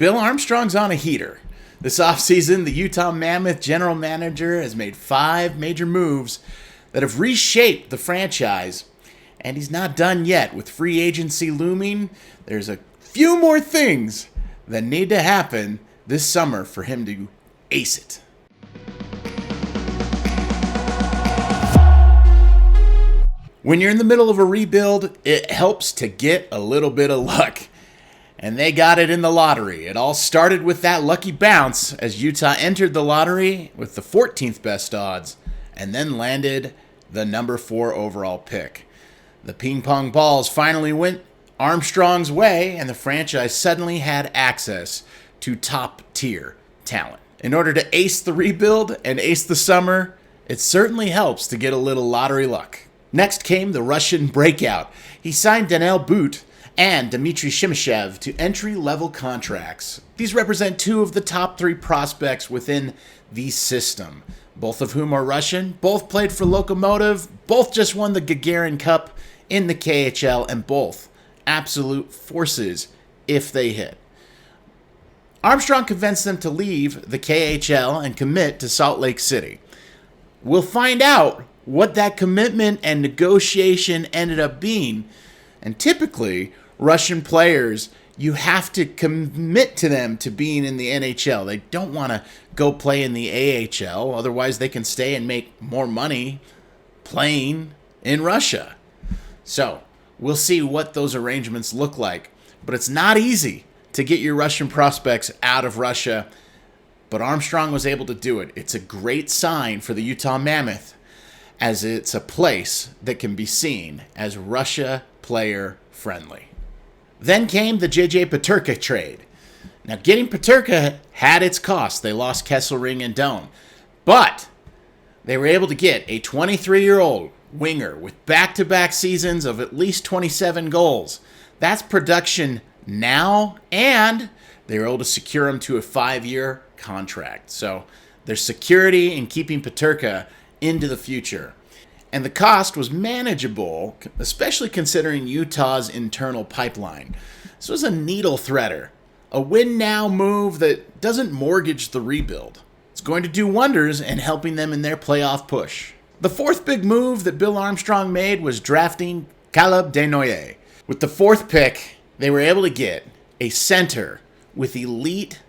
Bill Armstrong's on a heater. This offseason, the Utah Mammoth general manager has made 5 major moves that have reshaped the franchise, and he's not done yet. With free agency looming, there's a few more things that need to happen this summer for him to ace it. When you're in the middle of a rebuild, it helps to get a little bit of luck. And they got it in the lottery. It all started with that lucky bounce as Utah entered the lottery with the 14th best odds and then landed the number 4 overall pick. The ping pong balls finally went Armstrong's way, and the franchise suddenly had access to top-tier talent. In order to ace the rebuild and ace the summer, it certainly helps to get a little lottery luck. Next came the Russian breakout. He signed Daniil But and Dmitry Shimashev to entry-level contracts. These represent 2 of the top 3 prospects within the system, both of whom are Russian, both played for Lokomotiv, both just won the Gagarin Cup in the KHL, and both absolute forces if they hit. Armstrong convinced them to leave the KHL and commit to Salt Lake City. We'll find out what that commitment and negotiation ended up being, and typically Russian players, you have to commit to them to being in the NHL. They don't want to go play in the AHL. Otherwise, they can stay and make more money playing in Russia. So, we'll see what those arrangements look like. But it's not easy to get your Russian prospects out of Russia. But Armstrong was able to do it. It's a great sign for the Utah Mammoth, as it's a place that can be seen as Russia player friendly. Then came the JJ Peterka trade. Now, getting Peterka had its cost. They lost Kesselring and Doan. But they were able to get a 23-year-old winger with back-to-back seasons of at least 27 goals. That's production now, and they were able to secure him to a 5-year contract. So there's security in keeping Peterka into the future. And the cost was manageable, especially considering Utah's internal pipeline. This was a needle threader, a win-now move that doesn't mortgage the rebuild. It's going to do wonders in helping them in their playoff push. The 4th big move that Bill Armstrong made was drafting Caleb Desnoyers. With the 4th pick, they were able to get a center with elite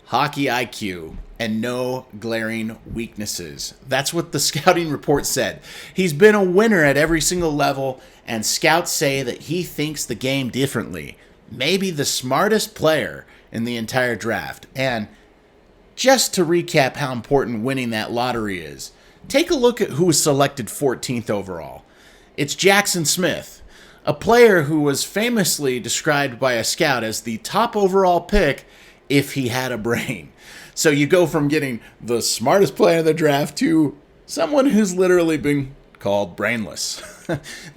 hockey IQ and no glaring weaknesses. That's what the scouting report said. He's been a winner at every single level, and scouts say that he thinks the game differently. Maybe the smartest player in the entire draft. And just to recap how important winning that lottery is, take a look at who was selected 14th overall. It's Jackson Smith, a player who was famously described by a scout as the top overall pick if he had a brain. So you go from getting the smartest player in the draft to someone who's literally been called brainless.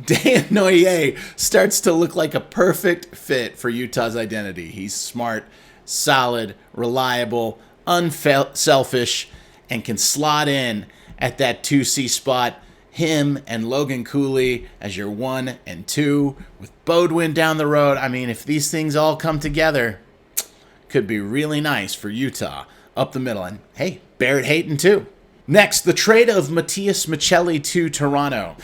Desnoyers starts to look like a perfect fit for Utah's identity. He's smart, solid, reliable, unselfish, and can slot in at that 2C spot. Him and Logan Cooley as your 1 and 2 with Bodwin down the road. I mean, if these things all come together, could be really nice for Utah up the middle. And hey, Barrett Hayton too. Next, the trade of Matias Maccelli to Toronto.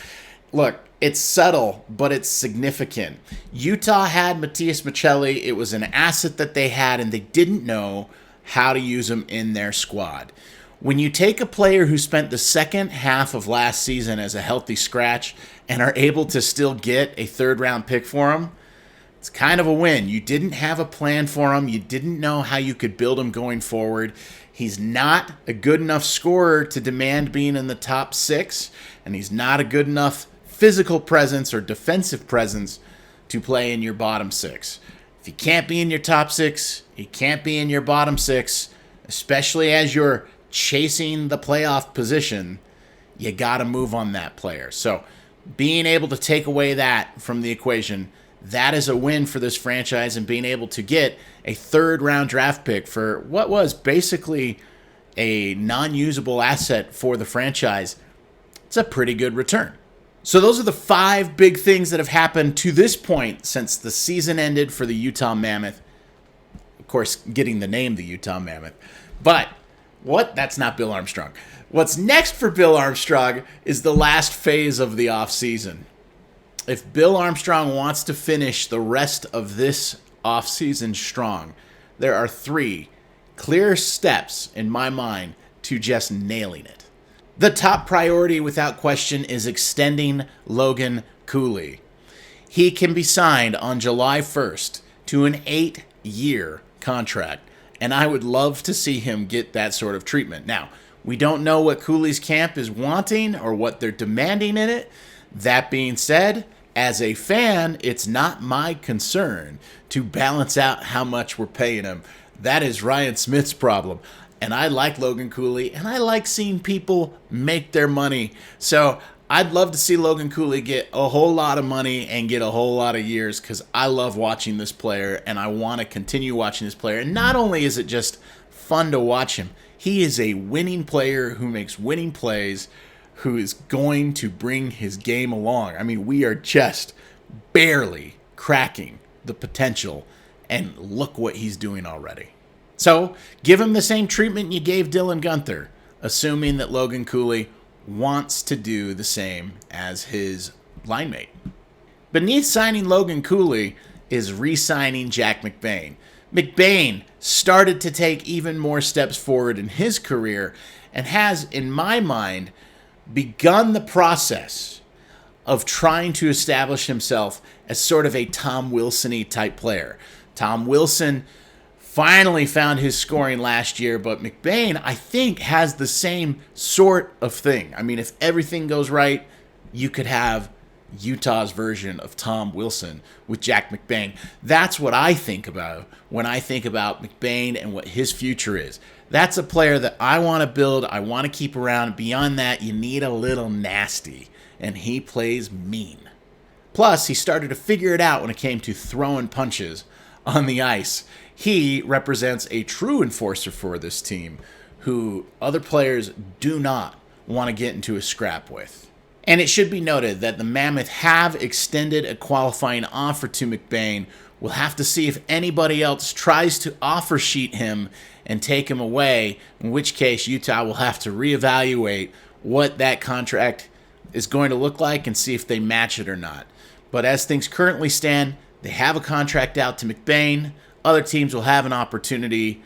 Look, it's subtle, but it's significant. Utah had Matias Maccelli. It was an asset that they had, and they didn't know how to use him in their squad. When you take a player who spent the second half of last season as a healthy scratch and are able to still get a 3rd-round pick for him, it's kind of a win. You didn't have a plan for him. You didn't know how you could build him going forward. He's not a good enough scorer to demand being in the top 6, and he's not a good enough physical presence or defensive presence to play in your bottom 6. If he can't be in your top 6, he can't be in your bottom 6, especially as you're chasing the playoff position. You got to move on that player. So being able to take away that from the equation, that is a win for this franchise, and being able to get a 3rd-round draft pick for what was basically a non-usable asset for the franchise, it's a pretty good return. So those are the 5 big things that have happened to this point since the season ended for the Utah Mammoth. Of course, getting the name the Utah Mammoth. But that's not Bill Armstrong. What's next for Bill Armstrong is the last phase of the offseason. If Bill Armstrong wants to finish the rest of this offseason strong, there are 3 clear steps in my mind to just nailing it. The top priority, without question, is extending Logan Cooley. He can be signed on July 1st to an 8-year contract, and I would love to see him get that sort of treatment. Now, we don't know what Cooley's camp is wanting or what they're demanding in it. That being said, as a fan, it's not my concern to balance out how much we're paying him. That is Ryan Smith's problem. And I like Logan Cooley, and I like seeing people make their money. So I'd love to see Logan Cooley get a whole lot of money and get a whole lot of years, because I love watching this player, and I want to continue watching this player. And not only is it just fun to watch him, he is a winning player who makes winning plays, who is going to bring his game along. I mean, we are just barely cracking the potential, and look what he's doing already. So give him the same treatment you gave Dylan Guenther, assuming that Logan Cooley wants to do the same as his line mate. Beneath signing Logan Cooley is re-signing Jack McBain. McBain started to take even more steps forward in his career and has, in my mind, begun the process of trying to establish himself as sort of a Tom Wilson-y type player. Tom Wilson finally found his scoring last year, but McBain, I think, has the same sort of thing. I mean, if everything goes right, you could have Utah's version of Tom Wilson with Jack McBain. That's what I think about when I think about McBain and what his future is. That's a player that I want to build, I want to keep around. Beyond that, you need a little nasty, and he plays mean. Plus, he started to figure it out when it came to throwing punches on the ice. He represents a true enforcer for this team who other players do not want to get into a scrap with. And it should be noted that the Mammoth have extended a qualifying offer to McBain. We'll have to see if anybody else tries to offer sheet him and take him away, in which case Utah will have to reevaluate what that contract is going to look like and see if they match it or not. But as things currently stand, they have a contract out to McBain. Other teams will have an opportunity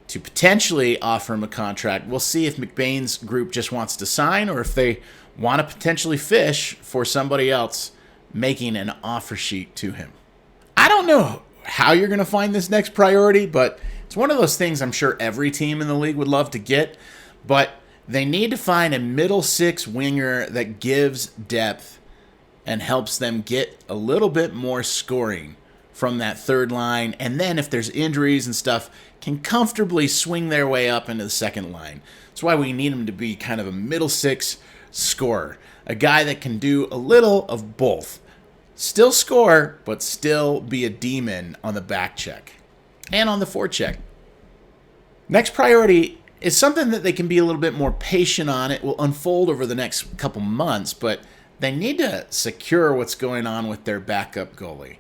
to potentially offer him a contract. We'll see if McBain's group just wants to sign or if they want to potentially fish for somebody else making an offer sheet to him. I don't know how you're going to find this next priority, but it's one of those things I'm sure every team in the league would love to get, but they need to find a middle 6 winger that gives depth and helps them get a little bit more scoring from that third line, and then if there's injuries and stuff, can comfortably swing their way up into the second line. That's why we need him to be kind of a middle 6 scorer, a guy that can do a little of both. Still score, but still be a demon on the back check and on the forecheck. Next priority is something that they can be a little bit more patient on. It will unfold over the next couple months, but they need to secure what's going on with their backup goalie.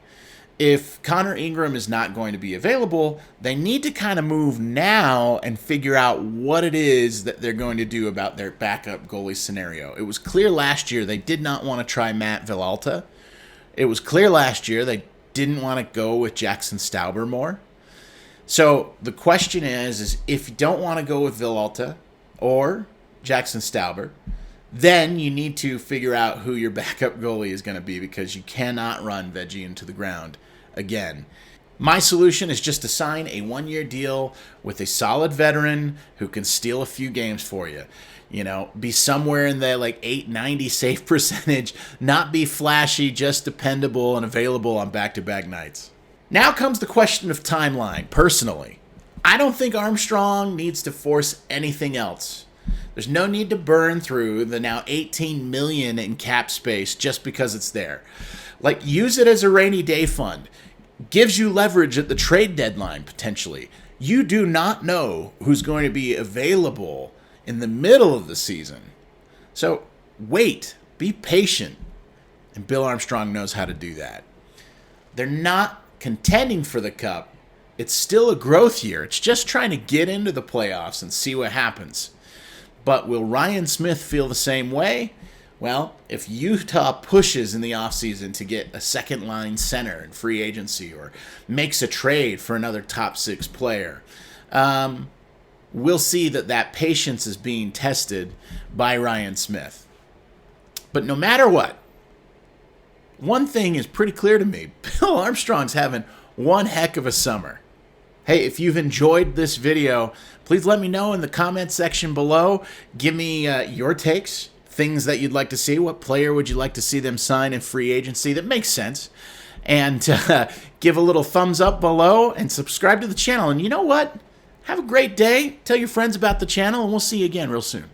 If Connor Ingram is not going to be available, they need to kind of move now and figure out what it is that they're going to do about their backup goalie scenario. It was clear last year they did not want to try Matt Villalta. It was clear last year they didn't want to go with Jackson Stauber more. So the question is if you don't want to go with Villalta or Jackson Stauber, then you need to figure out who your backup goalie is going to be, because you cannot run Veggie into the ground again. My solution is just to sign a 1-year deal with a solid veteran who can steal a few games for you. You know, be somewhere in the like 890 save percentage, not be flashy, just dependable and available on back-to-back nights. Now comes the question of timeline. Personally, I don't think Armstrong needs to force anything else. There's no need to burn through the now $18 million in cap space just because it's there. Like, use it as a rainy day fund. Gives you leverage at the trade deadline, potentially. You do not know who's going to be available in the middle of the season. So wait, be patient. And Bill Armstrong knows how to do that. They're not contending for the cup It's still a growth year. It's just trying to get into the playoffs and see what happens. But will Ryan Smith feel the same way? Well, if Utah pushes in the offseason to get a second-line center in free agency or makes a trade for another top 6 player, we'll see that patience is being tested by Ryan Smith. But no matter what, one thing is pretty clear to me. Bill Armstrong's having one heck of a summer. Hey, if you've enjoyed this video, please let me know in the comment section below. Give me your takes, things that you'd like to see. What player would you like to see them sign in free agency that makes sense? And give a little thumbs up below and subscribe to the channel. And you know what? Have a great day. Tell your friends about the channel, and we'll see you again real soon.